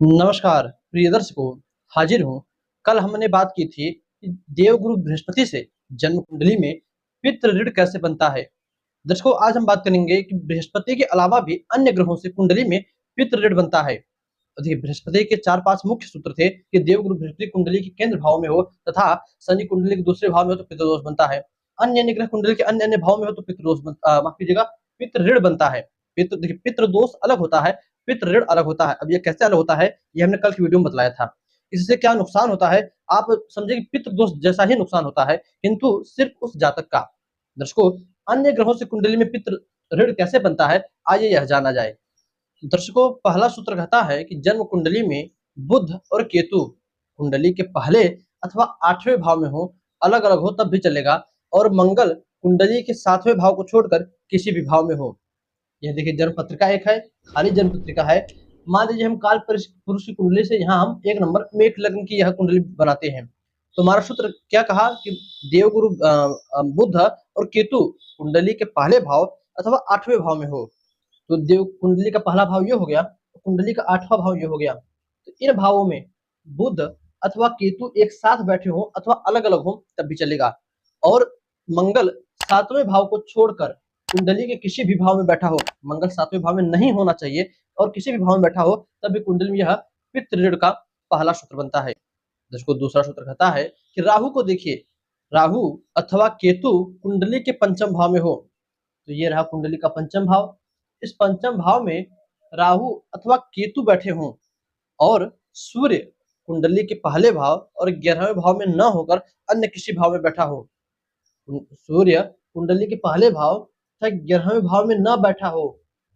नमस्कार प्रिय दर्शकों, हाजिर हूँ। कल हमने बात की थी कि देवगुरु बृहस्पति से जन्म कुंडली में पितृ ऋण कैसे बनता है। दर्शकों, आज हम बात करेंगे कि बृहस्पति के अलावा भी अन्य ग्रहों से कुंडली में पितृ ऋण बनता है। तो देखिए, बृहस्पति के 4-5 मुख्य सूत्र थे कि देवगुरु बृहस्पति कुंडली के केंद्र भाव में हो तथा शनि कुंडली के दूसरे भाव में हो तो पितृदोष बनता है। अन्य ग्रह कुंडली के अन्य भाव में हो तो माफ कीजिएगा, पितृ ऋण बनता है। देखिए, पितृदोष अलग होता है, पितृ ऋण अलग होता है। अब ये कैसे अलग होता है, ये हमने कल की वीडियो में बताया था। इससे क्या नुकसान होता है, आप समझे कि पितृदोष जैसा ही नुकसान होता है, किंतु सिर्फ उस जातक का। दर्शकों, अन्य ग्रहों से कुंडली में पितृ ऋण कैसे बनता है, आइए यह जाना जाए। दर्शकों, पहला सूत्र कहता है कि जन्म कुंडली में बुध और केतु कुंडली के पहले अथवा 8वें भाव में हो, अलग अलग हो तब भी चलेगा, और मंगल कुंडली के 7वें भाव को छोड़कर किसी भी भाव में हो। यह देखिए, जन्म पत्रिका एक है, खाली जन्म पत्रिका है। मान लीजिए हम काल पुरुष की कुंडली से यहाँ हम 1 नंबर मेष लग्न की यह कुंडली बनाते हैं, तो हमारा सूत्र क्या कहा कि देवगुरु बुध और केतु कुंडली के पहले भाव अथवा 8वें भाव में हो। तो देव कुंडली का पहला भाव ये हो गया, कुंडली का 8वां भाव ये हो गया। तो इन भावों में बुध अथवा केतु एक साथ बैठे हो अथवा अलग अलग हो तब भी चलेगा, और मंगल 7वें भाव को छोड़कर कुंडली के किसी भी भाव में बैठा हो, मंगल 7वें भाव में नहीं होना चाहिए और किसी भी भाव में बैठा हो तब भी कुंडली में यह पितृ ऋण का पहला सूत्र बनता है। जिसको दूसरा सूत्र कहता है कि राहु को देखिए, राहु अथवा केतु कुंडली के पंचम भाव में हो। तो ये रहा कुंडली का पंचम भाव। इस पंचम भाव में राहु अथवा केतु बैठे हों और सूर्य कुंडली के पहले भाव और 11वें भाव में न होकर अन्य किसी भाव में बैठा हो। सूर्य कुंडली के पहले भाव तथा 11वें भाव में न बैठा हो।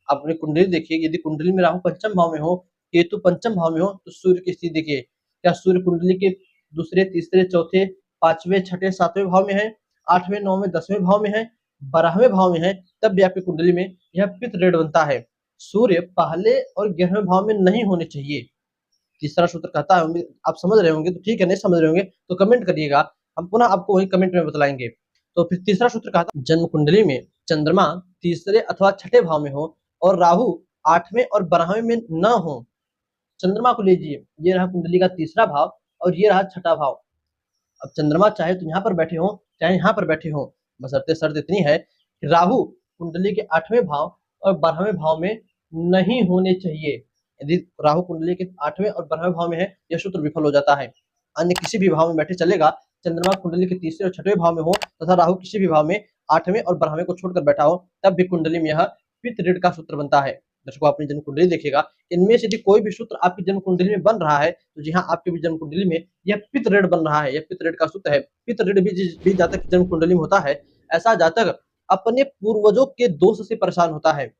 आप अपनी कुंडली देखिए, यदि कुंडली में राहु पंचम भाव में हो, केतु पंचम भाव में हो, तो सूर्य की स्थिति देखिए। क्या सूर्य कुंडली के दूसरे, तीसरे, चौथे, 5वें, 6ठे, 7वें भाव में है, 8वें, 9वें, 10वें भाव में है, 12वें भाव में है, तब भी आपकी कुंडली में यह पितृ ऋण बनता है। सूर्य पहले और 11वें भाव में नहीं होने चाहिए। तीसरा सूत्र कहता है, आप समझ रहे होंगे तो ठीक है, नहीं समझ रहे होंगे तो कमेंट करिएगा, हम पुनः आपको वही कमेंट में बतलाएंगे। तो फिर तीसरा सूत्र कहता है, जन्म कुंडली में चंद्रमा तीसरे अथवा छठे भाव में हो और राहु 8वें और 12वें में न हो। चंद्रमा को लीजिए, ये रहा कुंडली का तीसरा भाव और ये रहा छठा भाव। अब चंद्रमा चाहे तो यहाँ पर बैठे हो चाहे यहाँ पर बैठे हो, बशर्ते शर्त इतनी है कि राहु कुंडली के 8वें भाव और 12वें भाव में नहीं होने चाहिए। यदि राहु कुंडली के 8वें और 12वें भाव में है, यह सूत्र विफल हो जाता है। अन्य किसी भी भाव में बैठे चलेगा, चंद्रमा कुंडली के तीसरे और छठवें भाव में हो तथा राहु किसी भी भाव में 8वें और 12वें को छोड़कर बैठा हो, तब भी कुंडली में यह पितृ ऋण का सूत्र बनता है। दर्शकों, अपनी जन्म कुंडली देखिएगा, इनमें से यदि कोई भी सूत्र आपकी जन्म कुंडली में बन रहा है तो जी हाँ, आपकी भी जन्म कुंडली में यह पितृ ऋण बन रहा है, यह पितृ ऋण का सूत्र है। पितृ ऋण भी जातक की जन्म कुंडली में होता है, ऐसा जातक अपने पूर्वजों के दोष से परेशान होता है।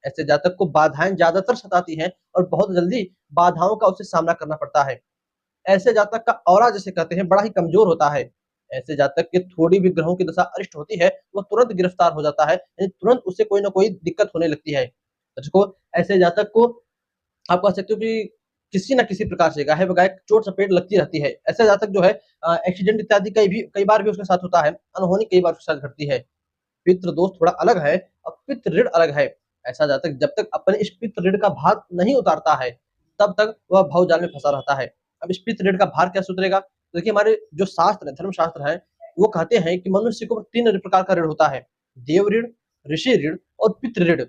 ऐसे जातक को बाधाएं ज्यादातर सताती हैं और बहुत जल्दी बाधाओं का उसे सामना करना पड़ता है। ऐसे जातक का ऑरा जिसे कहते हैं बड़ा ही कमजोर होता है। ऐसे जातक के थोड़ी भी ग्रहों की दशा अरिष्ट होती है, वो तुरंत गिरफ्तार हो जाता है, यानी तुरंत उसे कोई ना कोई दिक्कत होने लगती है। दर्शकों, ऐसे जातक को आप कह सकते हो कि किसी न किसी प्रकार से गाहे बगाए चोट चपेट लगती रहती है। ऐसा जातक जो है एक्सीडेंट इत्यादि कई बार भी उसके साथ होता है, अनहोनी कई बार उसके साथ घटती है। पितृ दोष थोड़ा अलग है और पितृ ऋण अलग है। ऐसा जातक जब तक अपने इस पितृ ऋण का भार नहीं उतारता है, तब तक वह भवजाल में फंसा रहता है। अब इस पितृ ऋण का भार कैसे उतरेगा? तो देखिए, हमारे जो शास्त्र है, धर्मशास्त्र है, वो कहते हैं कि मनुष्य को 3 प्रकार का ऋण होता है, देव ऋण, ऋषि ऋण और पितृ ऋण।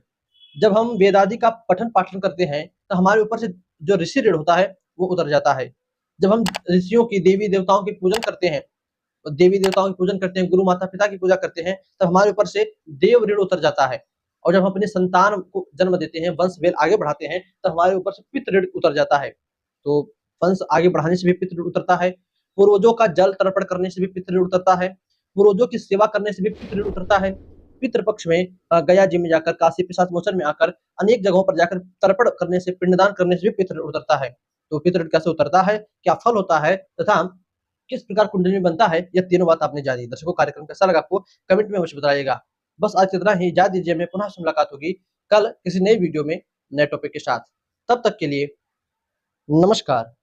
जब हम वेद आदि का पठन पाठन करते हैं तो हमारे ऊपर से जो ऋषि ऋण होता है वो उतर जाता है। जब हम ऋषियों की, देवी देवताओं की पूजन करते हैं, देवी देवताओं की पूजन करते हैं, गुरु माता पिता की पूजा करते हैं, तब हमारे ऊपर से देव ऋण उतर जाता है। और जब हम अपनी संतान को जन्म देते हैं, वंश वेल आगे बढ़ाते हैं, तो हमारे ऊपर से पितृ ऋण उतर जाता है। तो वंश आगे बढ़ाने से भी पितृ ऋण उतरता है, पूर्वजों का जल तर्पण करने से भी पितृ ऋण उतरता है, पूर्वजों की सेवा करने से भी पितृ ऋण उतरता है। पितृपक्ष में गया जी में जाकर, काशी पिशाच मोचन में आकर, अनेक जगहों पर जाकर तर्पण करने से, पिंडदान करने से भी पितृ ऋण उतरता है। तो पितृ ऋण कैसे उतरता है, क्या फल होता है तथा किस प्रकार कुंडली में बनता है, यह तीनों बात आपने जानी। दर्शकों, कार्यक्रम कैसा लगा आपको कमेंट में अवश्य बताइएगा। बस आज इतना ही, इजाजत दीजिए, हमें पुनः से मुलाकात होगी कल किसी नई वीडियो में नए टॉपिक के साथ। तब तक के लिए नमस्कार।